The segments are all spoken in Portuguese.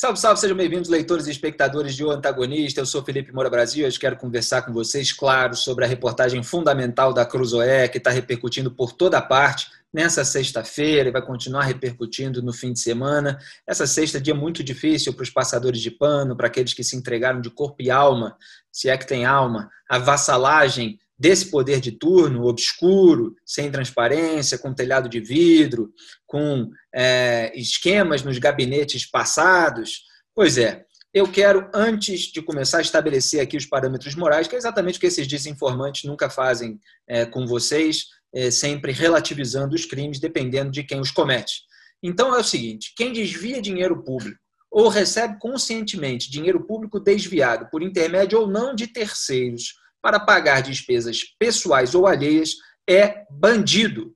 Salve, salve, sejam bem-vindos, leitores e espectadores de O Antagonista. Eu sou Felipe Moura Brasil, hoje quero conversar com vocês, claro, sobre a reportagem fundamental da Cruzoé, que está repercutindo por toda parte nessa sexta-feira e vai continuar repercutindo no fim de semana. Essa sexta é dia muito difícil para os passadores de pano, para aqueles que se entregaram de corpo e alma, se é que tem alma, a vassalagem desse poder de turno, obscuro, sem transparência, com telhado de vidro, com esquemas nos gabinetes passados. Pois é, eu quero, antes de começar a estabelecer aqui os parâmetros morais, que é exatamente o que esses desinformantes nunca fazem com vocês, sempre relativizando os crimes, dependendo de quem os comete. Então é o seguinte, quem desvia dinheiro público ou recebe conscientemente dinheiro público desviado por intermédio ou não de terceiros para pagar despesas pessoais ou alheias, é bandido.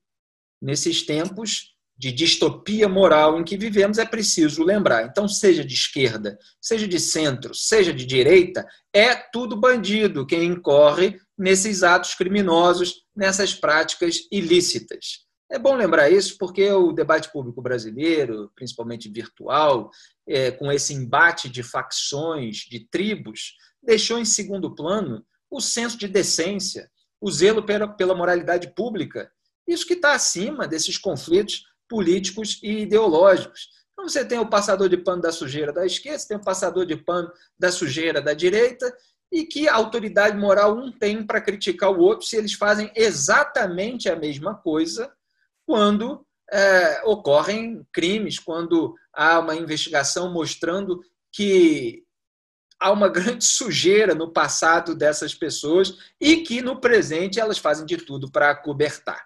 Nesses tempos de distopia moral em que vivemos, é preciso lembrar. Então, seja de esquerda, seja de centro, seja de direita, é tudo bandido quem incorre nesses atos criminosos, nessas práticas ilícitas. É bom lembrar isso porque o debate público brasileiro, principalmente virtual, com esse embate de facções, de tribos, deixou em segundo plano o senso de decência, o zelo pela moralidade pública, isso que está acima desses conflitos políticos e ideológicos. Então, você tem o passador de pano da sujeira da esquerda, você tem o passador de pano da sujeira da direita, e que autoridade moral um tem para criticar o outro se eles fazem exatamente a mesma coisa quando ocorrem crimes, quando há uma investigação mostrando que há uma grande sujeira no passado dessas pessoas e que, no presente, elas fazem de tudo para acobertar.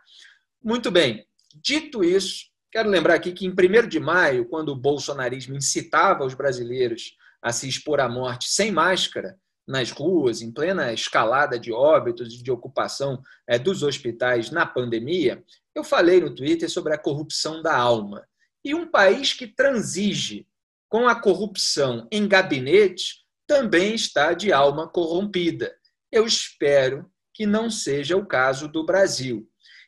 Muito bem, dito isso, quero lembrar aqui que, em 1º de maio, quando o bolsonarismo incitava os brasileiros a se expor à morte sem máscara nas ruas, em plena escalada de óbitos e de ocupação dos hospitais na pandemia, eu falei no Twitter sobre a corrupção da alma. E um país que transige com a corrupção em gabinete também está de alma corrompida. Eu espero que não seja o caso do Brasil.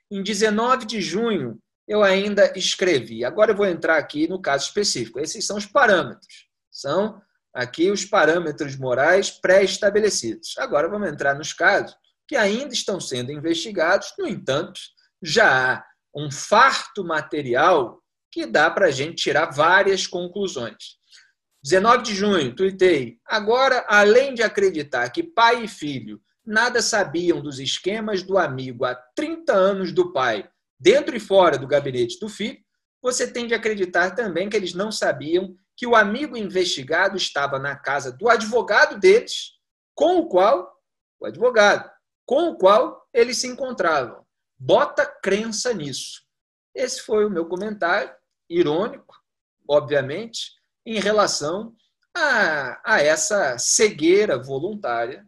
Em 19 de junho, eu ainda escrevi. Agora eu vou entrar aqui no caso específico. Esses são os parâmetros. São aqui os parâmetros morais pré-estabelecidos. Agora vamos entrar nos casos que ainda estão sendo investigados. No entanto, já há um farto material que dá para a gente tirar várias conclusões. 19 de junho, tuitei. Agora, além de acreditar que pai e filho nada sabiam dos esquemas do amigo há 30 anos do pai, dentro e fora do gabinete do filho, você tem de acreditar também que eles não sabiam que o amigo investigado estava na casa do advogado deles, com o qual eles se encontravam. Bota crença nisso. Esse foi o meu comentário, irônico, obviamente, em relação a essa cegueira voluntária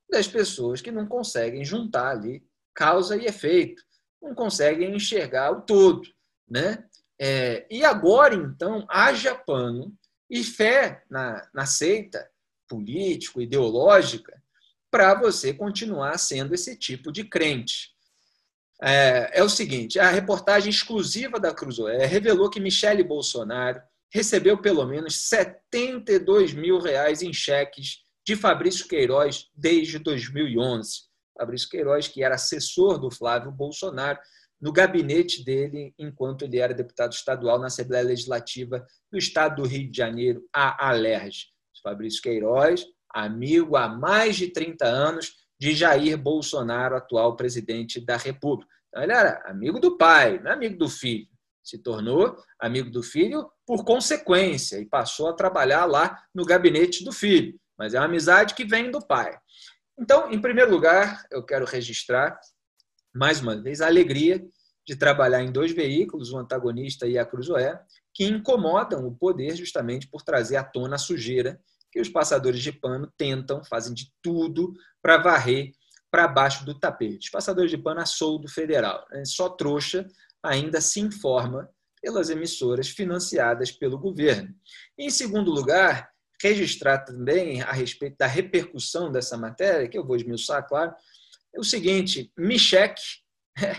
das pessoas que não conseguem juntar ali causa e efeito, não conseguem enxergar o todo, né? E agora, então, haja pano e fé na seita político-ideológica para você continuar sendo esse tipo de crente. É o seguinte, a reportagem exclusiva da Cruzoé revelou que Michele Bolsonaro recebeu pelo menos R$72 mil em cheques de Fabrício Queiroz desde 2011. Fabrício Queiroz, que era assessor do Flávio Bolsonaro, no gabinete dele, enquanto ele era deputado estadual na Assembleia Legislativa do Estado do Rio de Janeiro, a ALERJ. Fabrício Queiroz, amigo há mais de 30 anos de Jair Bolsonaro, atual presidente da República. Então, ele era amigo do pai, não é amigo do filho. Se tornou amigo do filho por consequência e passou a trabalhar lá no gabinete do filho. Mas é uma amizade que vem do pai. Então, em primeiro lugar, eu quero registrar, mais uma vez, a alegria de trabalhar em 2 veículos, o Antagonista e a Cruzoé, que incomodam o poder justamente por trazer à tona a sujeira que os passadores de pano fazem de tudo para varrer para baixo do tapete. Os passadores de pano a soldo federal. Né? Só trouxa ainda se informa pelas emissoras financiadas pelo governo. Em segundo lugar, registrar também a respeito da repercussão dessa matéria, que eu vou esmiuçar, claro, é o seguinte, Michek,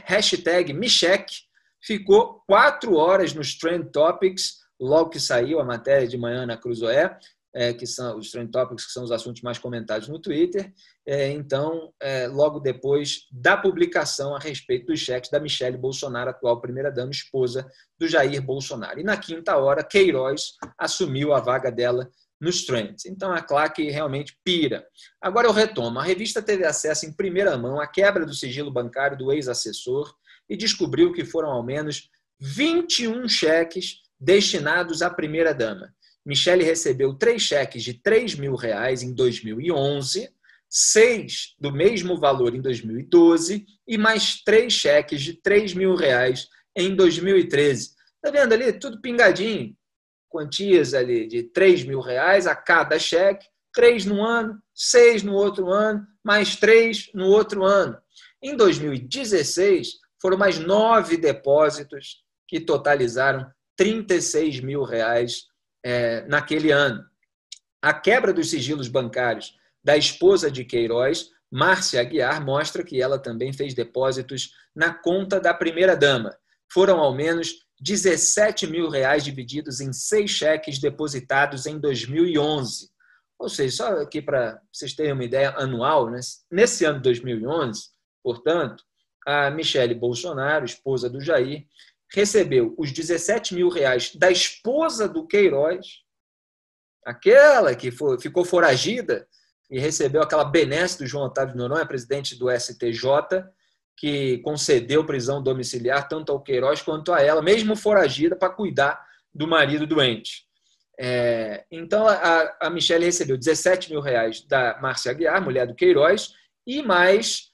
hashtag Michek, ficou 4 horas nos Trend Topics logo que saiu a matéria de manhã na Cruzoé, que são os Trend Topics, que são os assuntos mais comentados no Twitter. Então, logo depois da publicação a respeito dos cheques da Michele Bolsonaro, atual primeira-dama, esposa do Jair Bolsonaro. E na quinta hora, Queiroz assumiu a vaga dela nos trends. Então, a claque realmente pira. Agora eu retomo. A revista teve acesso em primeira mão à quebra do sigilo bancário do ex-assessor e descobriu que foram ao menos 21 cheques destinados à primeira-dama. Michele recebeu 3 cheques de R$3.000 em 2011, 6 do mesmo valor em 2012 e mais 3 cheques de R$3.000 em 2013. Está vendo ali? Tudo pingadinho. Quantias ali de R$3.000 a cada cheque, 3 no ano, 6 no outro ano, mais 3 no outro ano. Em 2016, foram mais 9 depósitos que totalizaram R$36.000 naquele ano. A quebra dos sigilos bancários da esposa de Queiroz, Márcia Aguiar, mostra que ela também fez depósitos na conta da primeira-dama. Foram ao menos R$17.000 divididos em 6 cheques depositados em 2011. Ou seja, só aqui para vocês terem uma ideia anual, né? Nesse ano de 2011, portanto, a Michele Bolsonaro, esposa do Jair, recebeu os R$17.000 da esposa do Queiroz, aquela que ficou foragida e recebeu aquela benesse do João Otávio de Noronha, presidente do STJ, que concedeu prisão domiciliar tanto ao Queiroz quanto a ela, mesmo foragida, para cuidar do marido doente. Então, a Michele recebeu R$17.000 da Márcia Aguiar, mulher do Queiroz, e mais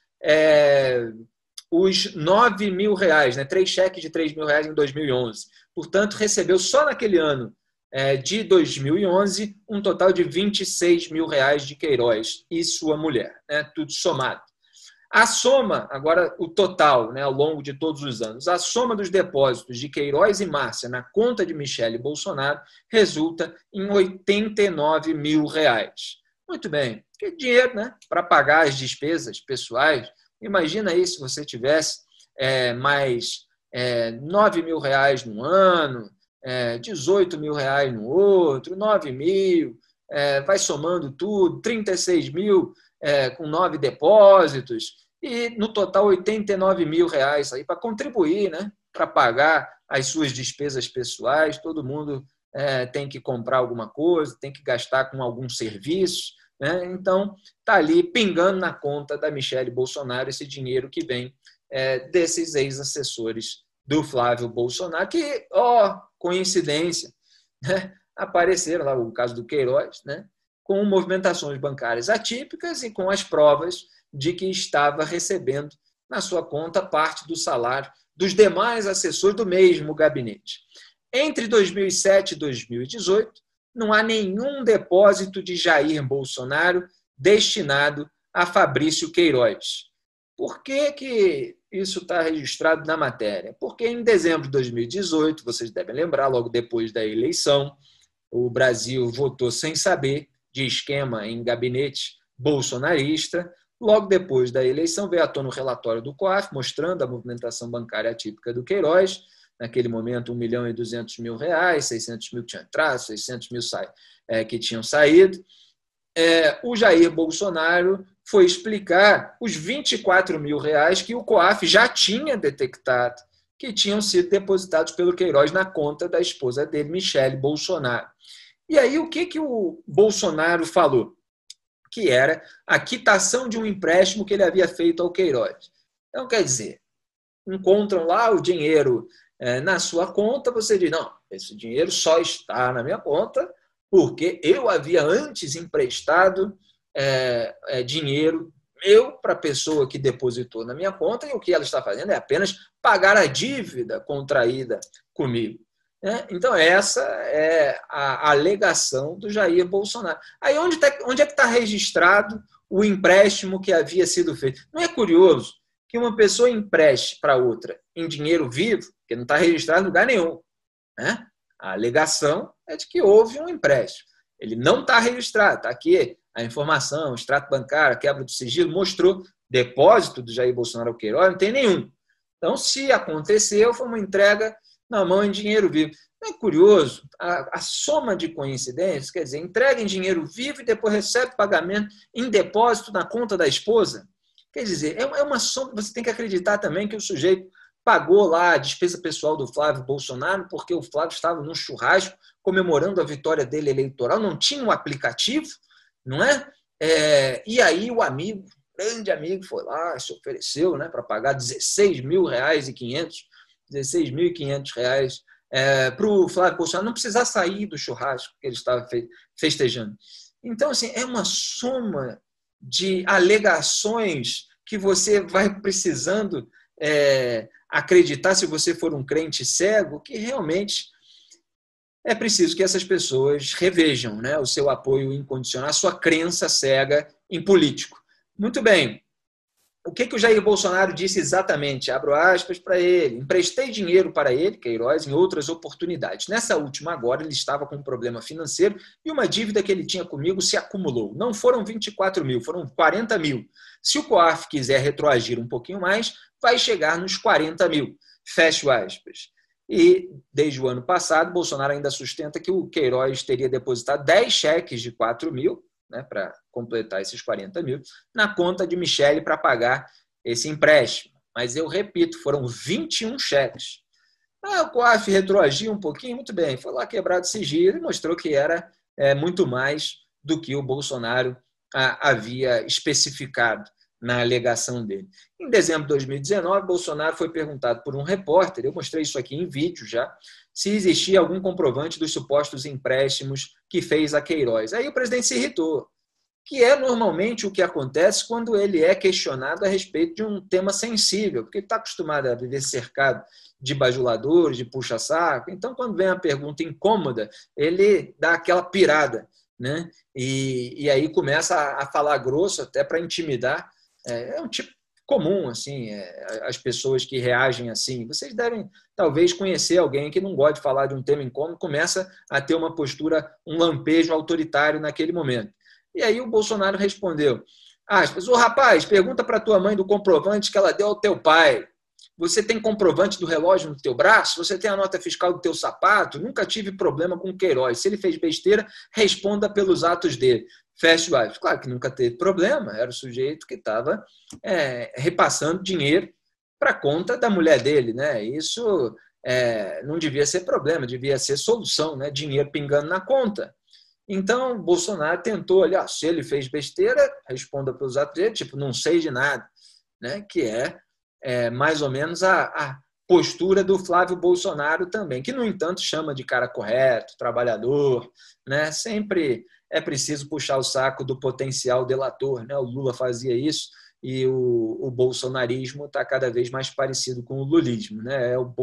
os R$9.000, né? 3 cheques de R$3.000 em 2011. Portanto, recebeu só naquele ano de 2011 um total de R$26.000 de Queiroz e sua mulher, né? Tudo somado. A soma, agora o total, né, ao longo de todos os anos, a soma dos depósitos de Queiroz e Márcia na conta de Michele Bolsonaro resulta em R$89.000. Muito bem, que dinheiro, né, para pagar as despesas pessoais. Imagina aí se você tivesse mais R$9.000 no ano, R$18.000 no outro, 9.000, vai somando tudo, 36.000 com 9 depósitos, e no total R$89.000 aí para contribuir, né, para pagar as suas despesas pessoais. Todo mundo tem que comprar alguma coisa, tem que gastar com algum serviço, né? Então, está ali pingando na conta da Michele Bolsonaro esse dinheiro que vem desses ex-assessores do Flávio Bolsonaro, que, coincidência, né, apareceram lá, o caso do Queiroz, né, com movimentações bancárias atípicas e com as provas de que estava recebendo na sua conta parte do salário dos demais assessores do mesmo gabinete. Entre 2007 e 2018, não há nenhum depósito de Jair Bolsonaro destinado a Fabrício Queiroz. Por que isso está registrado na matéria? Porque em dezembro de 2018, vocês devem lembrar, logo depois da eleição, o Brasil votou sem saber de esquema em gabinete bolsonarista. Logo depois da eleição, veio à tona o relatório do COAF, mostrando a movimentação bancária atípica do Queiroz. Naquele momento, R$1.200.000, 600 mil que tinham entrado, 600 mil que tinham saído. O Jair Bolsonaro foi explicar os R$24.000 que o COAF já tinha detectado, que tinham sido depositados pelo Queiroz na conta da esposa dele, Michele Bolsonaro. E aí, o que o Bolsonaro falou? Que era a quitação de um empréstimo que ele havia feito ao Queiroz. Então, quer dizer, encontram lá o dinheiro na sua conta, você diz, não, esse dinheiro só está na minha conta porque eu havia antes emprestado dinheiro meu para a pessoa que depositou na minha conta, e o que ela está fazendo é apenas pagar a dívida contraída comigo. Então, essa é a alegação do Jair Bolsonaro. Aí, onde é que está registrado o empréstimo que havia sido feito? Não é curioso que uma pessoa empreste para outra em dinheiro vivo, que não está registrado em lugar nenhum, né? A alegação é de que houve um empréstimo. Ele não está registrado. Está aqui a informação, o extrato bancário, a quebra do sigilo, mostrou depósito do Jair Bolsonaro ao Queiroz, não tem nenhum. Então, se aconteceu, foi uma entrega na mão em dinheiro vivo. É curioso, a soma de coincidências, quer dizer, entrega em dinheiro vivo e depois recebe pagamento em depósito na conta da esposa. Quer dizer, é uma soma, você tem que acreditar também que o sujeito pagou lá a despesa pessoal do Flávio Bolsonaro porque o Flávio estava num churrasco comemorando a vitória dele eleitoral, não tinha um aplicativo, não é? E aí o amigo, grande amigo, foi lá, se ofereceu, né, para pagar R$16.500, R$16.500 para o Flávio Bolsonaro não precisar sair do churrasco que ele estava festejando. Então, assim, é uma soma de alegações que você vai precisando acreditar, se você for um crente cego, que realmente é preciso que essas pessoas revejam, né, o seu apoio incondicional, a sua crença cega em político. Muito bem. O que o Jair Bolsonaro disse exatamente? Abro aspas para ele. Emprestei dinheiro para ele, Queiroz, em outras oportunidades. Nessa última agora, ele estava com um problema financeiro e uma dívida que ele tinha comigo se acumulou. Não foram 24 mil, foram 40 mil. Se o COAF quiser retroagir um pouquinho mais, vai chegar nos 40 mil. Fecho aspas. E, desde o ano passado, Bolsonaro ainda sustenta que o Queiroz teria depositado 10 cheques de 4 mil, né, para completar esses 40 mil, na conta de Michele para pagar esse empréstimo. Mas eu repito, foram 21 cheques. O COAF retroagiu um pouquinho, muito bem, foi lá quebrado sigilo e mostrou que era muito mais do que o Bolsonaro havia especificado na alegação dele. Em dezembro de 2019, Bolsonaro foi perguntado por um repórter, eu mostrei isso aqui em vídeo já, se existia algum comprovante dos supostos empréstimos que fez a Queiroz. Aí o presidente se irritou, que é normalmente o que acontece quando ele é questionado a respeito de um tema sensível, porque ele está acostumado a viver cercado de bajuladores, de puxa-saco. Então, quando vem a pergunta incômoda, ele dá aquela pirada, né? E aí começa a falar grosso até para intimidar. É um tipo comum, assim, as pessoas que reagem assim. Vocês devem, talvez, conhecer alguém que não gosta de falar de um tema incômodo, começa a ter uma postura, um lampejo autoritário naquele momento. E aí o Bolsonaro respondeu, aspas, rapaz, pergunta para tua mãe do comprovante que ela deu ao teu pai. Você tem comprovante do relógio no teu braço? Você tem a nota fiscal do teu sapato? Nunca tive problema com o Queiroz. Se ele fez besteira, responda pelos atos dele. Fecha aspas. Claro que nunca teve problema, era o sujeito que estava repassando dinheiro para a conta da mulher dele, né? Isso não devia ser problema, devia ser solução, né? Dinheiro pingando na conta. Então, Bolsonaro tentou, olha, se ele fez besteira, responda pelos atos dele, tipo, não sei de nada, né? Que é mais ou menos a postura do Flávio Bolsonaro também, que, no entanto, chama de cara correto, trabalhador, né? Sempre é preciso puxar o saco do potencial delator, né? O Lula fazia isso e o bolsonarismo está cada vez mais parecido com o lulismo, né? É o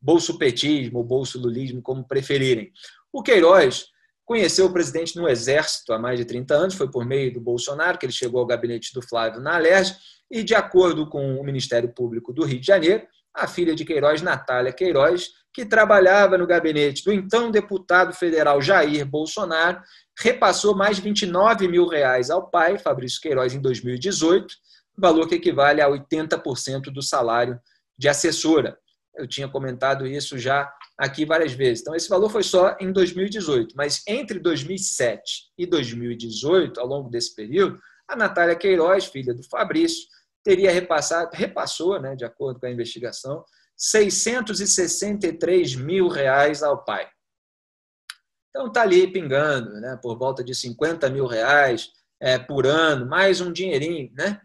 bolsopetismo, o bolsolulismo, como preferirem. O Queiroz conheceu o presidente no Exército há mais de 30 anos, foi por meio do Bolsonaro que ele chegou ao gabinete do Flávio na Alerj, e, de acordo com o Ministério Público do Rio de Janeiro, a filha de Queiroz, Natália Queiroz, que trabalhava no gabinete do então deputado federal Jair Bolsonaro, repassou mais de R$29 mil ao pai, Fabrício Queiroz, em 2018, valor que equivale a 80% do salário de assessora. Eu tinha comentado isso já aqui várias vezes. Então, esse valor foi só em 2018, mas entre 2007 e 2018, ao longo desse período, a Natália Queiroz, filha do Fabrício, teria repassou, né, de acordo com a investigação, R$663 mil ao pai. Então, está ali pingando, né, por volta de R$50 mil por ano, mais um dinheirinho, né?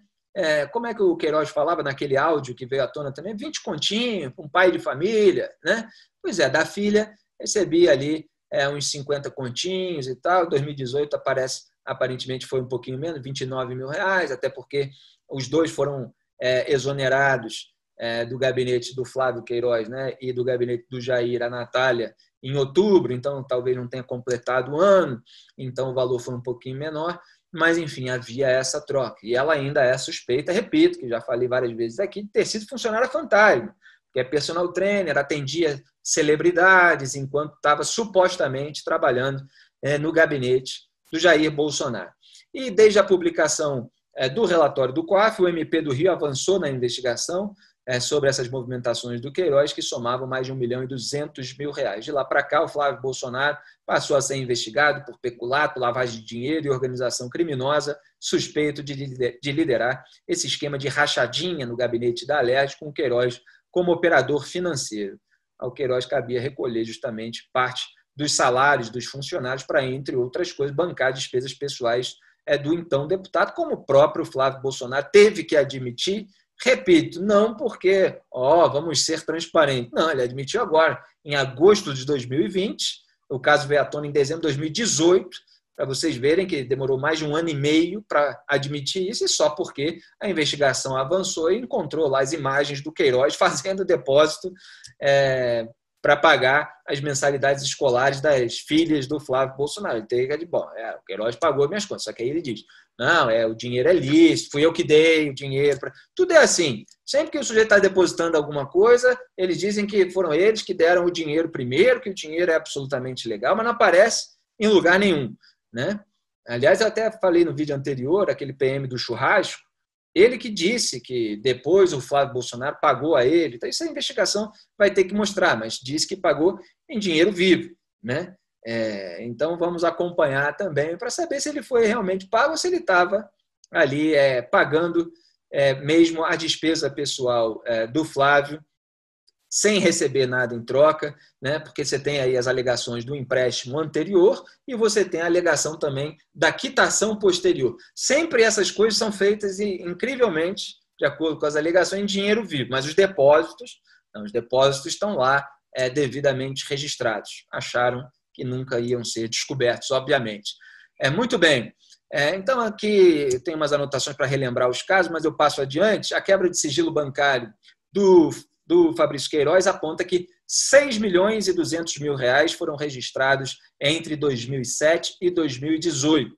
Como é que o Queiroz falava naquele áudio que veio à tona também? 20 continhos, um pai de família, né? Pois é, da filha recebia ali uns 50 continhos e tal. 2018 aparentemente foi um pouquinho menos, R$29 mil, até porque os dois foram exonerados do gabinete do Flávio Queiroz, né, e do gabinete do Jair, a Natália, em outubro, então talvez não tenha completado o ano, então o valor foi um pouquinho menor, mas enfim, havia essa troca. E ela ainda é suspeita, repito, que já falei várias vezes aqui, de ter sido funcionária fantasma, que é personal trainer, atendia celebridades enquanto estava supostamente trabalhando no gabinete do Jair Bolsonaro. E desde a publicação do relatório do COAF, o MP do Rio avançou na investigação, sobre essas movimentações do Queiroz, que somavam mais de R$ 1.200.000. De lá para cá, o Flávio Bolsonaro passou a ser investigado por peculato, lavagem de dinheiro e organização criminosa, suspeito de liderar esse esquema de rachadinha no gabinete da Alerj, com o Queiroz como operador financeiro. Ao Queiroz cabia recolher justamente parte dos salários dos funcionários para, entre outras coisas, bancar despesas pessoais do então deputado, como o próprio Flávio Bolsonaro teve que admitir. Repito, não porque, vamos ser transparentes. Não, ele admitiu agora, em agosto de 2020, o caso veio à tona em dezembro de 2018, para vocês verem que demorou mais de 1 ano e meio para admitir isso, e só porque a investigação avançou e encontrou lá as imagens do Queiroz fazendo depósito para pagar as mensalidades escolares das filhas do Flávio Bolsonaro. Ele tem que dizer, o Queiroz pagou minhas contas, só que aí ele diz, não, o dinheiro é lícito, fui eu que dei o dinheiro. Tudo é assim. Sempre que o sujeito está depositando alguma coisa, eles dizem que foram eles que deram o dinheiro primeiro, que o dinheiro é absolutamente legal, mas não aparece em lugar nenhum, né? Aliás, eu até falei no vídeo anterior, aquele PM do churrasco, ele que disse que depois o Flávio Bolsonaro pagou a ele. Então, isso a investigação vai ter que mostrar, mas disse que pagou em dinheiro vivo, né? Então, vamos acompanhar também para saber se ele foi realmente pago ou se ele estava ali pagando mesmo a despesa pessoal do Flávio, sem receber nada em troca, né? Porque você tem aí as alegações do empréstimo anterior e você tem a alegação também da quitação posterior. Sempre essas coisas são feitas, incrivelmente, de acordo com as alegações, em dinheiro vivo, mas os depósitos estão lá devidamente registrados. Acharam que nunca iam ser descobertos, obviamente. Muito bem. Então, aqui tem umas anotações para relembrar os casos, mas eu passo adiante. A quebra de sigilo bancário do Fabrício Queiroz aponta que R$ 6.200.000 foram registrados entre 2007 e 2018.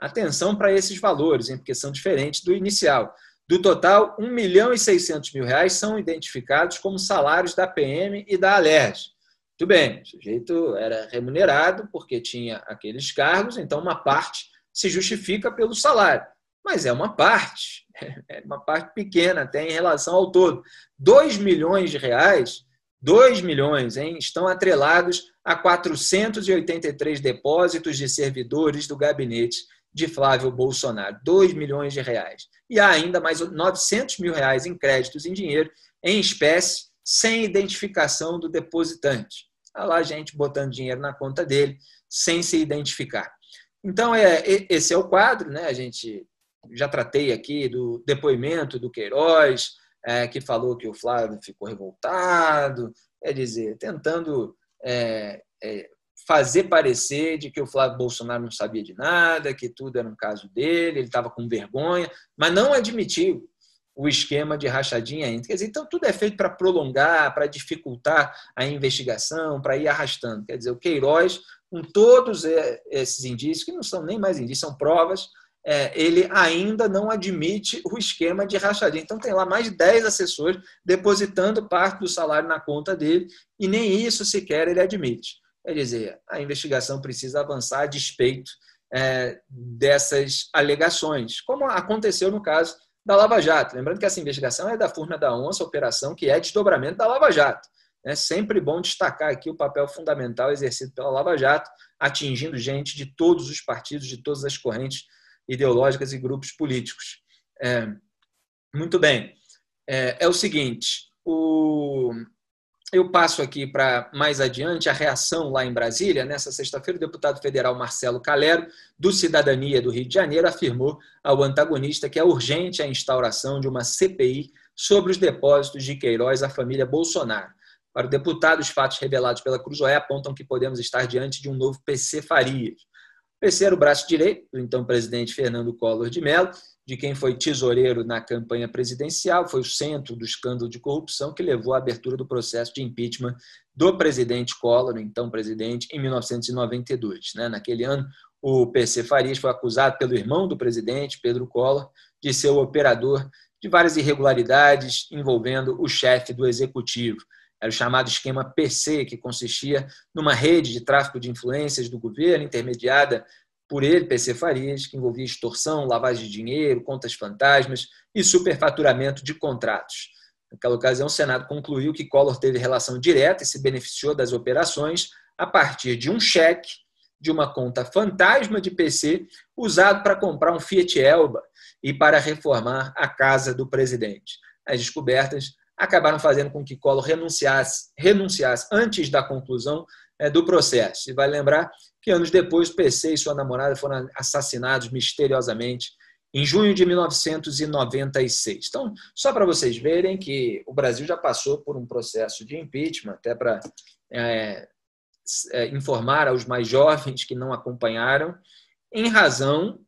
Atenção para esses valores, porque são diferentes do inicial. Do total, R$ 1.600.000 são identificados como salários da PM e da Alerj. Muito bem, o sujeito era remunerado porque tinha aqueles cargos, então uma parte se justifica pelo salário. Mas é uma parte pequena até em relação ao todo. R$ 2.000.000, 2 milhões, estão atrelados a 483 depósitos de servidores do gabinete de Flávio Bolsonaro. R$ 2.000.000. E há ainda mais R$ 900.000 em créditos em dinheiro, em espécie, sem identificação do depositante. Há lá gente botando dinheiro na conta dele, sem se identificar. Então, esse é o quadro, né? A gente já tratei aqui do depoimento do Queiroz, que falou que o Flávio ficou revoltado, quer dizer, tentando fazer parecer de que o Flávio Bolsonaro não sabia de nada, que tudo era um caso dele, ele estava com vergonha, mas não admitiu o esquema de rachadinha entre. Quer dizer, então tudo é feito para prolongar, para dificultar a investigação, para ir arrastando. Quer dizer, o Queiroz, com todos esses indícios, que não são nem mais indícios, são provas, ele ainda não admite o esquema de rachadinha. Então, tem lá mais de 10 assessores depositando parte do salário na conta dele e nem isso sequer ele admite. Quer dizer, a investigação precisa avançar a despeito dessas alegações, como aconteceu no caso da Lava Jato. Lembrando que essa investigação é da Furna da Onça, operação que é desdobramento da Lava Jato. É sempre bom destacar aqui o papel fundamental exercido pela Lava Jato, atingindo gente de todos os partidos, de todas as correntes ideológicas e grupos políticos. Muito bem. É o seguinte, eu passo aqui para mais adiante a reação lá em Brasília. Nessa sexta-feira, o deputado federal Marcelo Calero, do Cidadania do Rio de Janeiro, afirmou ao antagonista que é urgente a instauração de uma CPI sobre os depósitos de Queiroz à família Bolsonaro. Para o deputado, os fatos revelados pela Cruzoé apontam que podemos estar diante de um novo PC Farias. O PC era o braço direito do então presidente Fernando Collor de Mello, de quem foi tesoureiro na campanha presidencial, foi o centro do escândalo de corrupção que levou à abertura do processo de impeachment do presidente Collor, então presidente, em 1992. Naquele ano, o PC Farias foi acusado pelo irmão do presidente, Pedro Collor, de ser o operador de várias irregularidades envolvendo o chefe do executivo. Era o chamado esquema PC, que consistia numa rede de tráfico de influências do governo, intermediada por ele, PC Farias, que envolvia extorsão, lavagem de dinheiro, contas fantasmas e superfaturamento de contratos. Naquela ocasião, o Senado concluiu que Collor teve relação direta e se beneficiou das operações a partir de um cheque de uma conta fantasma de PC usado para comprar um Fiat Elba e para reformar a casa do presidente. As descobertas acabaram fazendo com que Collor renunciasse antes da conclusão do processo. E vale lembrar que anos depois, PC e sua namorada foram assassinados misteriosamente em junho de 1996. Então, só para vocês verem que o Brasil já passou por um processo de impeachment, até para informar aos mais jovens que não acompanharam, em razão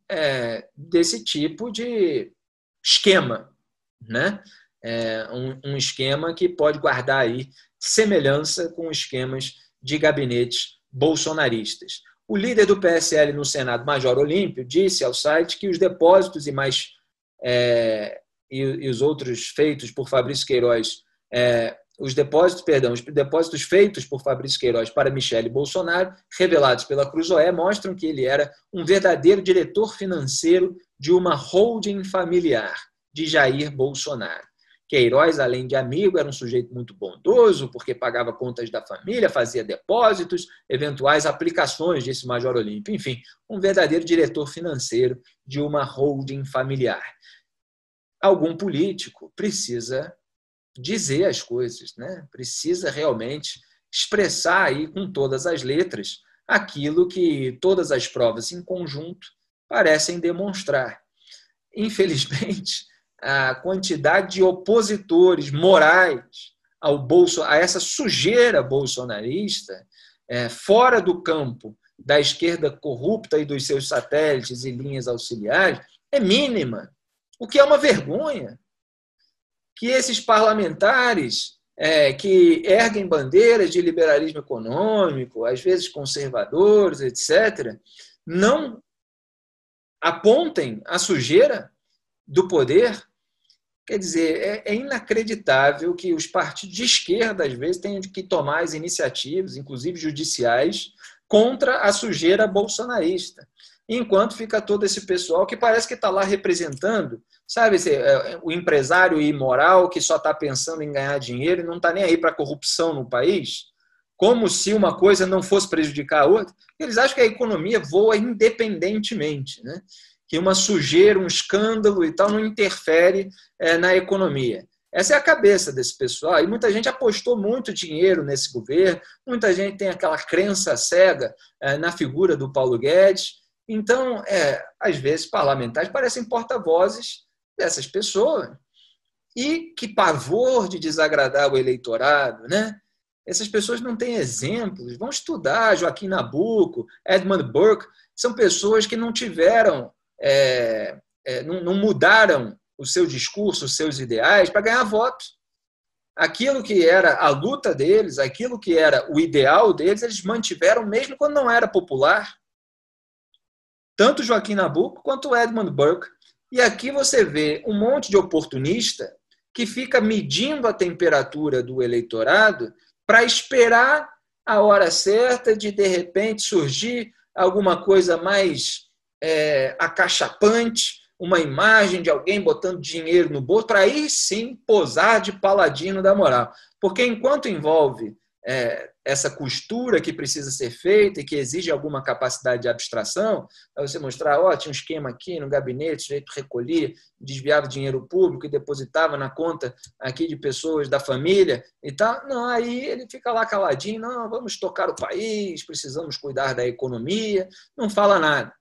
desse tipo de esquema, né? Um esquema que pode guardar aí semelhança com esquemas de gabinetes bolsonaristas. O líder do PSL no Senado, Major Olímpio, disse ao site que os depósitos e os outros feitos por Fabrício Queiroz, os depósitos feitos por Fabrício Queiroz para Michele Bolsonaro, revelados pela Cruzoé, mostram que ele era um verdadeiro diretor financeiro de uma holding familiar de Jair Bolsonaro. Queiroz, além de amigo, era um sujeito muito bondoso, porque pagava contas da família, fazia depósitos, eventuais aplicações, disse Major Olímpio. Enfim, um verdadeiro diretor financeiro de uma holding familiar. Algum político precisa dizer as coisas, né? Precisa realmente expressar aí com todas as letras aquilo que todas as provas em conjunto parecem demonstrar. Infelizmente, a quantidade de opositores morais a essa sujeira bolsonarista, fora do campo da esquerda corrupta e dos seus satélites e linhas auxiliares, é mínima, o que é uma vergonha. Que esses parlamentares que erguem bandeiras de liberalismo econômico, às vezes conservadores, etc., não apontem a sujeira do poder. Quer dizer, é inacreditável que os partidos de esquerda, às vezes, tenham que tomar as iniciativas, inclusive judiciais, contra a sujeira bolsonarista. Enquanto fica todo esse pessoal que parece que está lá representando, sabe, o empresário imoral que só está pensando em ganhar dinheiro e não está nem aí para a corrupção no país, como se uma coisa não fosse prejudicar a outra. Eles acham que a economia voa independentemente, né? Que uma sujeira, um escândalo e tal não interfere na economia. Essa é a cabeça desse pessoal. E muita gente apostou muito dinheiro nesse governo, muita gente tem aquela crença cega na figura do Paulo Guedes. Então, às vezes, parlamentares parecem porta-vozes dessas pessoas. E que pavor de desagradar o eleitorado, né? Essas pessoas não têm exemplos. Vão estudar Joaquim Nabuco, Edmund Burke. São pessoas que não tiveram... não mudaram o seu discurso, os seus ideais para ganhar votos. Aquilo que era a luta deles, aquilo que era o ideal deles, eles mantiveram mesmo quando não era popular. Tanto Joaquim Nabuco quanto Edmund Burke. E aqui você vê um monte de oportunista que fica medindo a temperatura do eleitorado para esperar a hora certa de repente, surgir alguma coisa mais acachapante, uma imagem de alguém botando dinheiro no bolso, para aí sim posar de paladino da moral. Porque enquanto envolve essa costura que precisa ser feita e que exige alguma capacidade de abstração, para você mostrar, tinha um esquema aqui no gabinete, o sujeito recolhia, desviava dinheiro público e depositava na conta aqui de pessoas da família e tal. Não, aí ele fica lá caladinho, não, vamos tocar o país, precisamos cuidar da economia, não fala nada.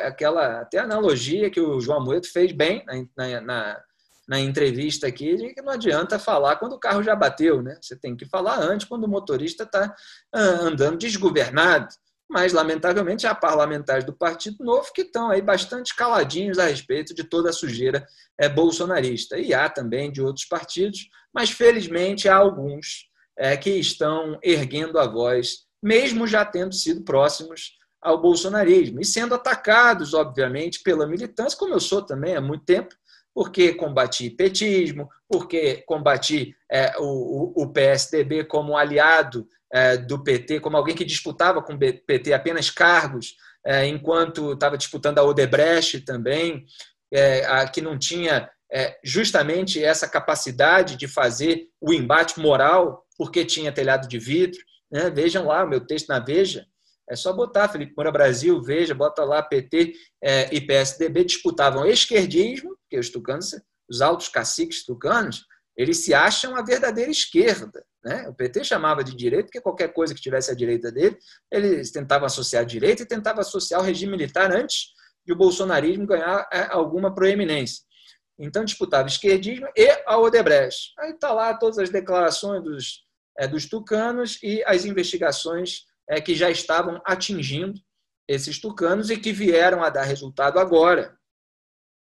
Aquela até analogia que o João Amoedo fez bem na entrevista aqui, de que não adianta falar quando o carro já bateu, né? Você tem que falar antes, quando o motorista está andando desgovernado. Mas, lamentavelmente, há parlamentares do Partido Novo que estão aí bastante caladinhos a respeito de toda a sujeira bolsonarista. E há também de outros partidos, mas, felizmente, há alguns que estão erguendo a voz, mesmo já tendo sido próximos ao bolsonarismo, e sendo atacados, obviamente, pela militância, como eu sou também há muito tempo, porque combati petismo, porque combati o PSDB como aliado do PT, como alguém que disputava com o PT apenas cargos, enquanto estava disputando a Odebrecht também, que não tinha justamente essa capacidade de fazer o embate moral, porque tinha telhado de vidro. Né? Vejam lá o meu texto na Veja, é só botar Felipe Moura Brasil, Veja, bota lá PT e PSDB disputavam esquerdismo, porque os tucanos, os altos caciques tucanos, eles se acham a verdadeira esquerda. Né? O PT chamava de direita, porque qualquer coisa que tivesse à direita dele, eles tentavam associar a direita e tentavam associar o regime militar antes de o bolsonarismo ganhar alguma proeminência. Então, disputava esquerdismo e a Odebrecht. Aí está lá todas as declarações dos tucanos e as investigações que já estavam atingindo esses tucanos e que vieram a dar resultado agora.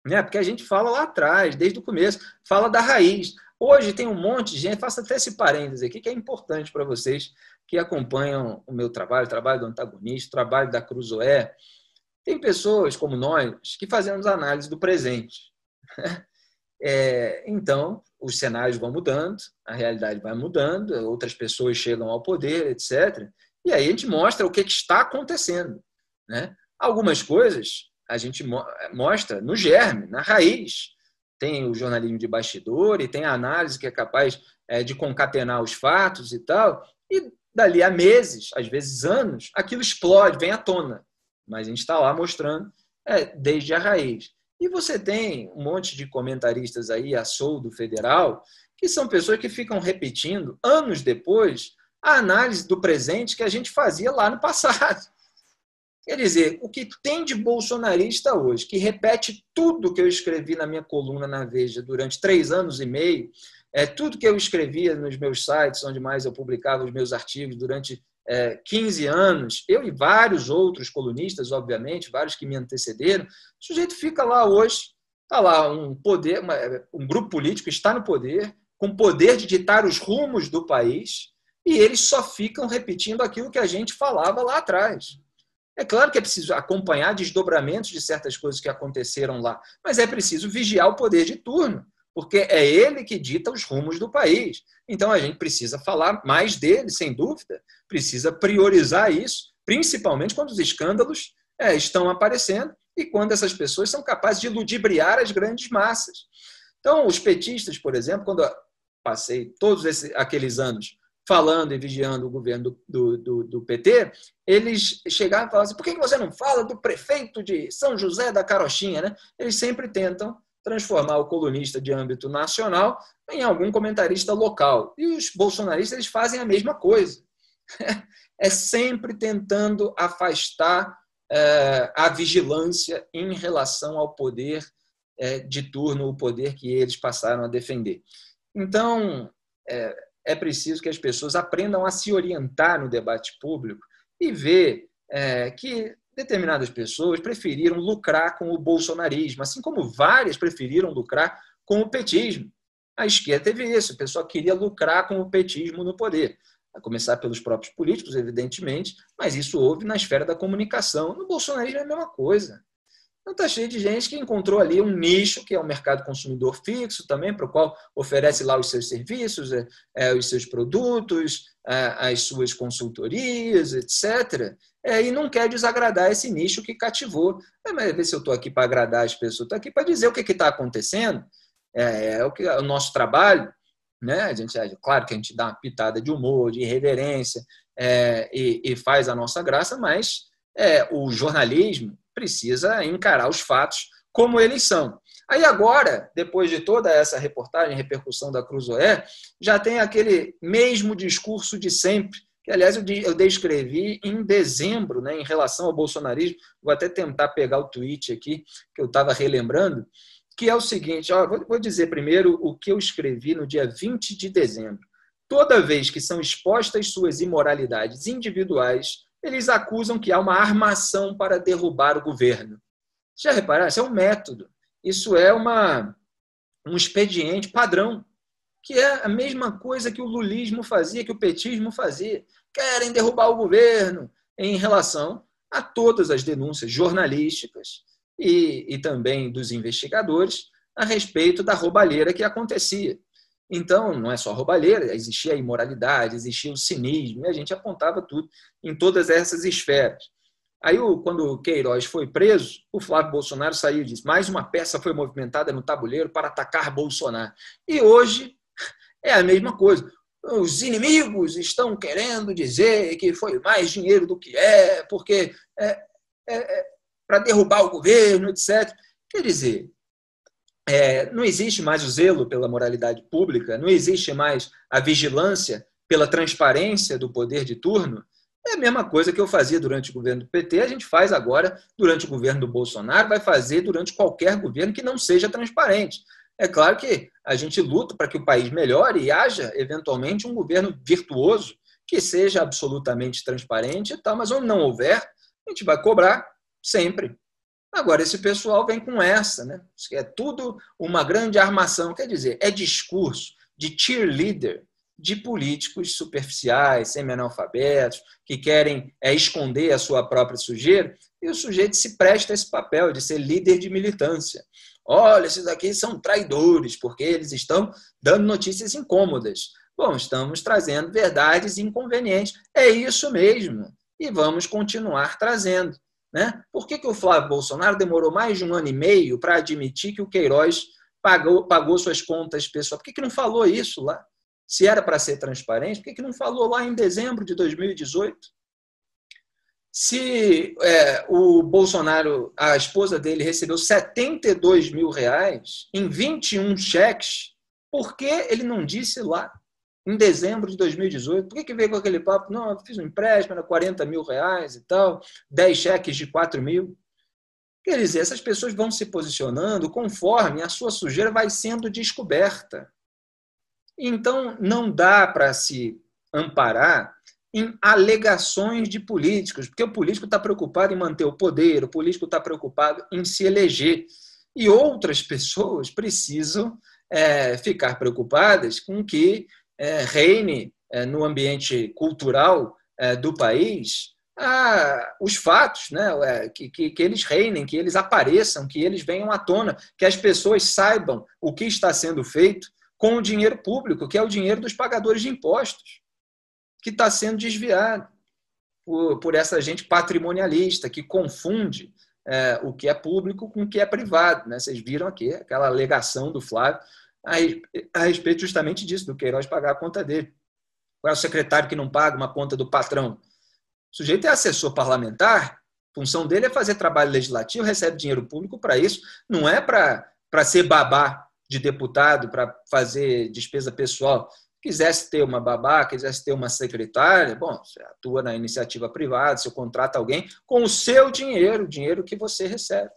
Né? Porque a gente fala lá atrás, desde o começo, fala da raiz. Hoje tem um monte de gente, faço até esse parênteses aqui, que é importante para vocês que acompanham o meu trabalho, o trabalho do Antagonista, o trabalho da Cruzoé. Tem pessoas como nós que fazemos análise do presente. Então, os cenários vão mudando, a realidade vai mudando, outras pessoas chegam ao poder, etc. E aí a gente mostra o que está acontecendo. Né? Algumas coisas a gente mostra no germe, na raiz. Tem o jornalismo de bastidor e tem a análise que é capaz de concatenar os fatos e tal. E dali a meses, às vezes anos, aquilo explode, vem à tona. Mas a gente está lá mostrando desde a raiz. E você tem um monte de comentaristas aí, a soldo federal, que são pessoas que ficam repetindo, anos depois, a análise do presente que a gente fazia lá no passado. Quer dizer, o que tem de bolsonarista hoje, que repete tudo que eu escrevi na minha coluna na Veja durante 3 anos e meio, tudo que eu escrevia nos meus sites, onde mais eu publicava os meus artigos durante 15 anos, eu e vários outros colunistas, obviamente, vários que me antecederam, o sujeito fica lá hoje, está lá um poder, um grupo político está no poder, com poder de ditar os rumos do país, e eles só ficam repetindo aquilo que a gente falava lá atrás. É claro que é preciso acompanhar desdobramentos de certas coisas que aconteceram lá, mas é preciso vigiar o poder de turno, porque é ele que dita os rumos do país. Então, a gente precisa falar mais dele, sem dúvida, precisa priorizar isso, principalmente quando os escândalos estão aparecendo e quando essas pessoas são capazes de ludibriar as grandes massas. Então, os petistas, por exemplo, quando eu passei todos aqueles anos falando e vigiando o governo do PT, eles chegaram e falavam assim, por que você não fala do prefeito de São José da Carochinha? Né? Eles sempre tentam transformar o colunista de âmbito nacional em algum comentarista local. E os bolsonaristas eles fazem a mesma coisa. É sempre tentando afastar a vigilância em relação ao poder de turno, o poder que eles passaram a defender. Então, é preciso que as pessoas aprendam a se orientar no debate público e ver que determinadas pessoas preferiram lucrar com o bolsonarismo, assim como várias preferiram lucrar com o petismo. A esquerda teve isso, o pessoal queria lucrar com o petismo no poder, a começar pelos próprios políticos, evidentemente, mas isso houve na esfera da comunicação. No bolsonarismo é a mesma coisa. Então está cheio de gente que encontrou ali um nicho, que é o mercado consumidor fixo também, para o qual oferece lá os seus serviços, os seus produtos, as suas consultorias, etc. E não quer desagradar esse nicho que cativou. Mas ver se eu estou aqui para agradar as pessoas, estou aqui para dizer o que está acontecendo, o nosso trabalho. Né? Claro que a gente dá uma pitada de humor, de irreverência, e faz a nossa graça, mas o jornalismo precisa encarar os fatos como eles são. Aí agora, depois de toda essa reportagem, repercussão da Cruzoé, já tem aquele mesmo discurso de sempre, que, aliás, eu descrevi em dezembro, né, em relação ao bolsonarismo. Vou até tentar pegar o tweet aqui, que eu estava relembrando, que é o seguinte, vou dizer primeiro o que eu escrevi no dia 20 de dezembro. Toda vez que são expostas suas imoralidades individuais, eles acusam que há uma armação para derrubar o governo. Já repararam? Isso é um método. Isso é um expediente padrão, que é a mesma coisa que o lulismo fazia, que o petismo fazia. Querem derrubar o governo em relação a todas as denúncias jornalísticas e também dos investigadores a respeito da roubalheira que acontecia. Então, não é só roubalheira, existia a imoralidade, existia o cinismo, e a gente apontava tudo em todas essas esferas. Aí, quando o Queiroz foi preso, o Flávio Bolsonaro saiu e disse: mais uma peça foi movimentada no tabuleiro para atacar Bolsonaro. E hoje é a mesma coisa. Os inimigos estão querendo dizer que foi mais dinheiro do que porque para derrubar o governo, etc. Quer dizer, não existe mais o zelo pela moralidade pública, não existe mais a vigilância pela transparência do poder de turno. É a mesma coisa que eu fazia durante o governo do PT, a gente faz agora durante o governo do Bolsonaro, vai fazer durante qualquer governo que não seja transparente. É claro que a gente luta para que o país melhore e haja, eventualmente, um governo virtuoso que seja absolutamente transparente e tal, mas onde não houver, a gente vai cobrar sempre. Agora, esse pessoal vem com essa, né? É tudo uma grande armação, quer dizer, é discurso de cheerleader de políticos superficiais, semi-analfabetos, que querem esconder a sua própria sujeira, e o sujeito se presta a esse papel de ser líder de militância. Olha, esses aqui são traidores, porque eles estão dando notícias incômodas. Bom, estamos trazendo verdades inconvenientes. É isso mesmo. E vamos continuar trazendo. Né? Por que o Flávio Bolsonaro demorou mais de 1 ano e meio para admitir que o Queiroz pagou suas contas pessoais? Por que não falou isso lá? Se era para ser transparente, por que não falou lá em dezembro de 2018? Se o Bolsonaro, a esposa dele, recebeu R$72 mil em 21 cheques, por que ele não disse lá, em dezembro de 2018? Por que veio com aquele papo? Não, eu fiz um empréstimo, era R$40 mil e tal, 10 cheques de 4 mil. Quer dizer, essas pessoas vão se posicionando conforme a sua sujeira vai sendo descoberta. Então, não dá para se amparar em alegações de políticos, porque o político está preocupado em manter o poder, o político está preocupado em se eleger. E outras pessoas precisam ficar preocupadas com que reine no ambiente cultural do país os fatos, né? Que eles reinem, que eles apareçam, que eles venham à tona, que as pessoas saibam o que está sendo feito com o dinheiro público, que é o dinheiro dos pagadores de impostos, que está sendo desviado por essa gente patrimonialista, que confunde o que é público com o que é privado. Né? Vocês viram aqui aquela alegação do Flávio a respeito justamente disso, do Queiroz pagar a conta dele. Qual é o secretário que não paga uma conta do patrão? O sujeito é assessor parlamentar, a função dele é fazer trabalho legislativo, recebe dinheiro público para isso, não é para ser babá de deputado, para fazer despesa pessoal. Quisesse ter uma babá, quisesse ter uma secretária, bom, você atua na iniciativa privada, você contrata alguém com o seu dinheiro, o dinheiro que você recebe.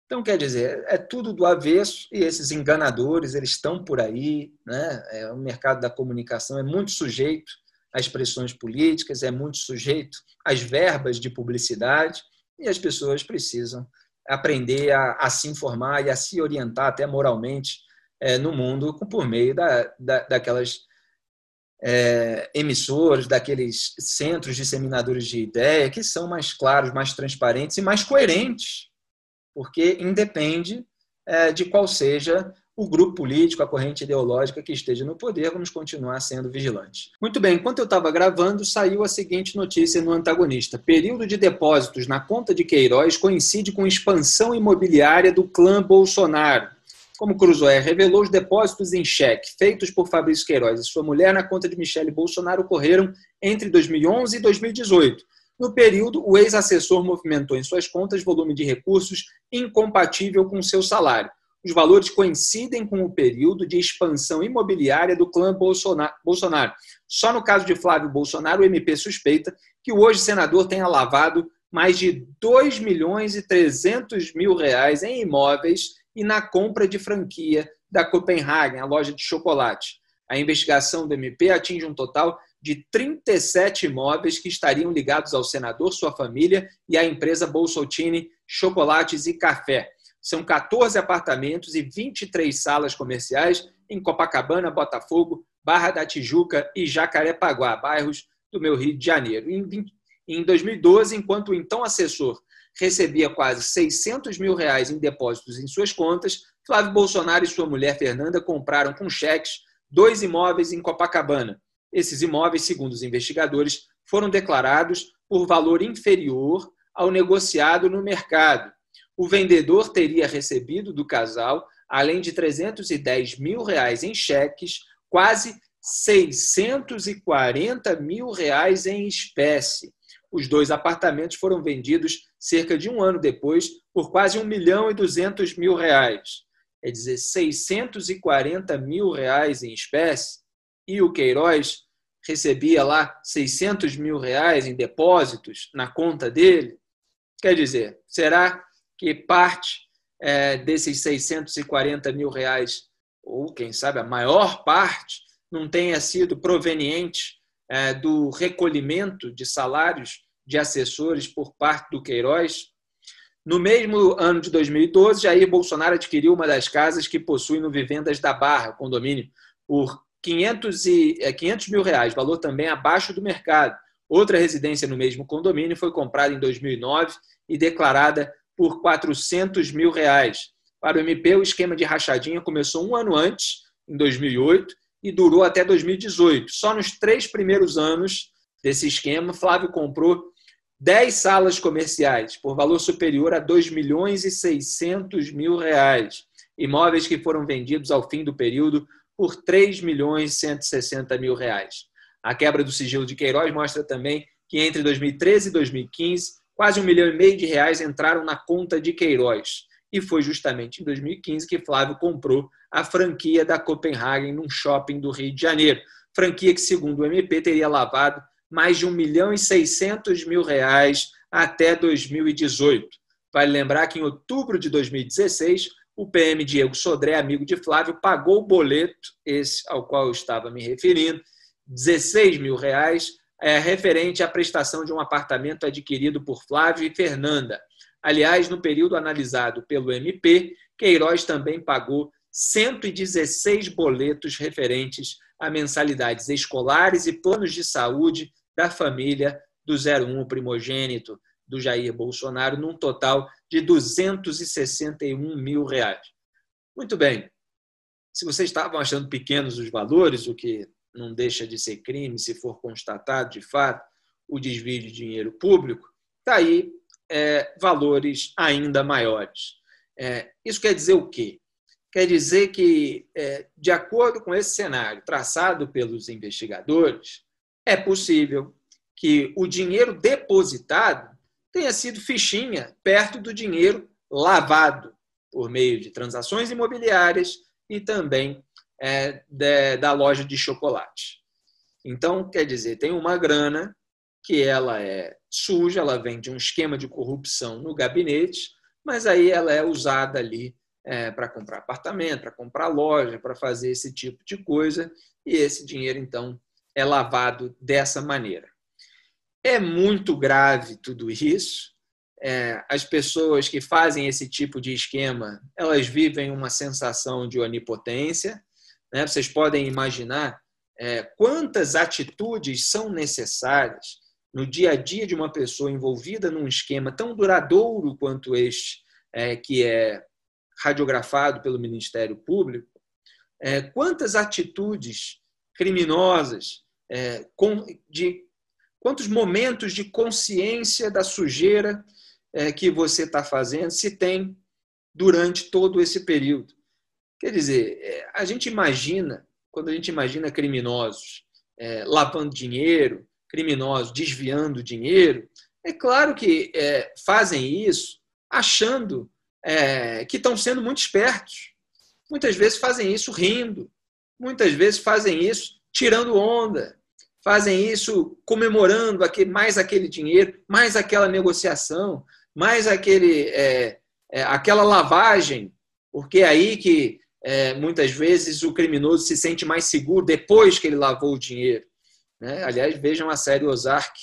Então, quer dizer, é tudo do avesso e esses enganadores, eles estão por aí, né? O mercado da comunicação é muito sujeito às pressões políticas, é muito sujeito às verbas de publicidade e as pessoas precisam aprender a se informar e a se orientar até moralmente no mundo por meio daquelas emissoras, daqueles centros disseminadores de ideia que são mais claros, mais transparentes e mais coerentes, porque independe de qual seja o grupo político, a corrente ideológica que esteja no poder, vamos continuar sendo vigilantes. Muito bem, enquanto eu estava gravando, saiu a seguinte notícia no Antagonista. Período de depósitos na conta de Queiroz coincide com expansão imobiliária do clã Bolsonaro. Como Cruzoé revelou, os depósitos em cheque feitos por Fabrício Queiroz e sua mulher na conta de Michele Bolsonaro ocorreram entre 2011 e 2018. No período, o ex-assessor movimentou em suas contas volume de recursos incompatível com seu salário. Os valores coincidem com o período de expansão imobiliária do clã Bolsonaro. Só no caso de Flávio Bolsonaro, o MP suspeita que o hoje senador tenha lavado mais de 2.300.000 reais em imóveis e na compra de franquia da Copenhagen, a loja de chocolate. A investigação do MP atinge um total de 37 imóveis que estariam ligados ao senador, sua família e à empresa Bolsotini Chocolates e Café. São 14 apartamentos e 23 salas comerciais em Copacabana, Botafogo, Barra da Tijuca e Jacarepaguá, bairros do meu Rio de Janeiro. Em 2012, enquanto o então assessor recebia quase R$600 mil em depósitos em suas contas, Flávio Bolsonaro e sua mulher Fernanda compraram com cheques 2 imóveis em Copacabana. Esses imóveis, segundo os investigadores, foram declarados por valor inferior ao negociado no mercado. O vendedor teria recebido do casal, além de R$310 mil em cheques, quase R$640 mil em espécie. Os dois apartamentos foram vendidos cerca de um ano depois por quase R$1.200.000. Quer dizer, R$640 mil em espécie, e o Queiroz recebia lá R$600 mil em depósitos na conta dele. Quer dizer, será que parte desses R$640 mil, ou quem sabe a maior parte, não tenha sido proveniente do recolhimento de salários de assessores por parte do Queiroz? No mesmo ano de 2012, Jair Bolsonaro adquiriu uma das casas que possui no Vivendas da Barra, condomínio, por R$500 mil, valor também abaixo do mercado. Outra residência no mesmo condomínio foi comprada em 2009 e declarada por R$400 mil. Para o MP, o esquema de rachadinha começou um ano antes, em 2008, e durou até 2018. Só nos 3 primeiros anos desse esquema, Flávio comprou 10 salas comerciais por valor superior a R$2.600.000, imóveis que foram vendidos ao fim do período por R$3.160.000. A quebra do sigilo de Queiroz mostra também que entre 2013 e 2015, quase R$1,5 milhão entraram na conta de Queiroz. E foi justamente em 2015 que Flávio comprou a franquia da Copenhagen num shopping do Rio de Janeiro. Franquia que, segundo o MP, teria lavado mais de R$1.600.000 até 2018. Vale lembrar que em outubro de 2016, o PM Diego Sodré, amigo de Flávio, pagou o boleto, esse ao qual eu estava me referindo, R$16 mil, referente à prestação de um apartamento adquirido por Flávio e Fernanda. Aliás, no período analisado pelo MP, Queiroz também pagou 116 boletos referentes a mensalidades escolares e planos de saúde da família do 01, primogênito do Jair Bolsonaro, num total de R$261 mil. Muito bem. Se vocês estavam achando pequenos os valores, o que não deixa de ser crime se for constatado, de fato, o desvio de dinheiro público, está aí valores ainda maiores. Isso quer dizer o quê? Quer dizer que, de acordo com esse cenário traçado pelos investigadores, é possível que o dinheiro depositado tenha sido fichinha perto do dinheiro lavado por meio de transações imobiliárias e também da loja de chocolate. Então, quer dizer, tem uma grana que ela é suja, ela vem de um esquema de corrupção no gabinete, mas aí ela é usada ali para comprar apartamento, para comprar loja, para fazer esse tipo de coisa, e esse dinheiro, então, é lavado dessa maneira. É muito grave tudo isso. As pessoas que fazem esse tipo de esquema, elas vivem uma sensação de onipotência, né? Vocês podem imaginar quantas atitudes são necessárias no dia a dia de uma pessoa envolvida num esquema tão duradouro quanto este, que é radiografado pelo Ministério Público. Quantas atitudes criminosas, quantos momentos de consciência da sujeira que você está fazendo se tem durante todo esse período. Quer dizer, a gente imagina, quando a gente imagina criminosos lavando dinheiro, criminosos desviando dinheiro, é claro que fazem isso achando que estão sendo muito espertos. Muitas vezes fazem isso rindo, muitas vezes fazem isso tirando onda, fazem isso comemorando mais aquele dinheiro, mais aquela negociação, mais aquela lavagem, porque é aí que muitas vezes o criminoso se sente mais seguro depois que ele lavou o dinheiro. Aliás, vejam a série Ozark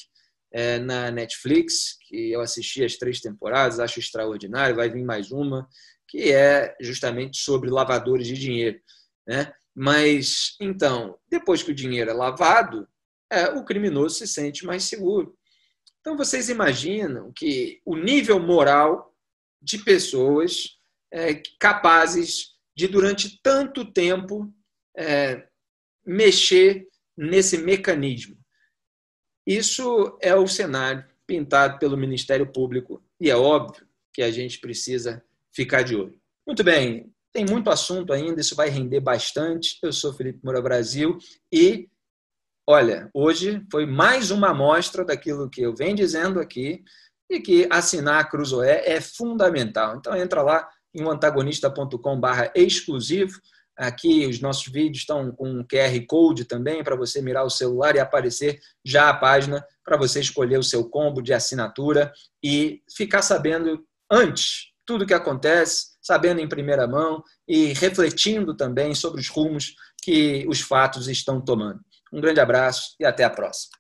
na Netflix, que eu assisti as 3 temporadas, acho extraordinário, vai vir mais uma, que é justamente sobre lavadores de dinheiro. Mas, então, depois que o dinheiro é lavado, o criminoso se sente mais seguro. Então, vocês imaginam que o nível moral de pessoas capazes de, durante tanto tempo, mexer nesse mecanismo. Isso é o cenário pintado pelo Ministério Público. E é óbvio que a gente precisa ficar de olho. Muito bem, tem muito assunto ainda, isso vai render bastante. Eu sou Felipe Moura Brasil e, olha, hoje foi mais uma amostra daquilo que eu venho dizendo aqui e que assinar a Cruzoé é fundamental. Então, entra lá em antagonista.com/exclusivo. Aqui os nossos vídeos estão com um QR Code também para você mirar o celular e aparecer já a página para você escolher o seu combo de assinatura e ficar sabendo antes tudo o que acontece, sabendo em primeira mão e refletindo também sobre os rumos que os fatos estão tomando. Um grande abraço e até a próxima.